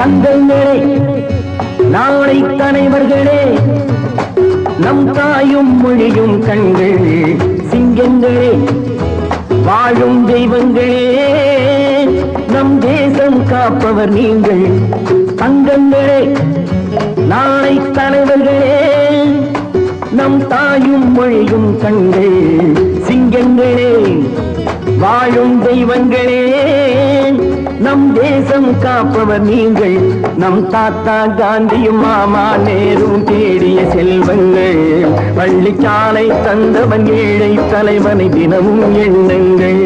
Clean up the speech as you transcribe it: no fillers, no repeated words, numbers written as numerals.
தங்கங்களே, நாளை தலைவர்களே, நம் தாயும் மொழியும் கண்கள் சிங்கங்களே, வாழும் தெய்வங்களே, நம் தேசம் காப்பவர் நீங்கள். தங்கங்களே, நாளை தலைவர்களே, நம் தாயும் மொழியும் கண்கள் சிங்கங்களே, வாழும் தெய்வங்களே, நம் தேசம் காப்பவர் நீங்கள். நம் தாத்தா காந்தியும் மாமா நேரும் தேடிய செல்வங்கள், பள்ளிச்சாலை தந்தவன் ஏழை தலைவனை தினமும் எண்ணுங்கள்.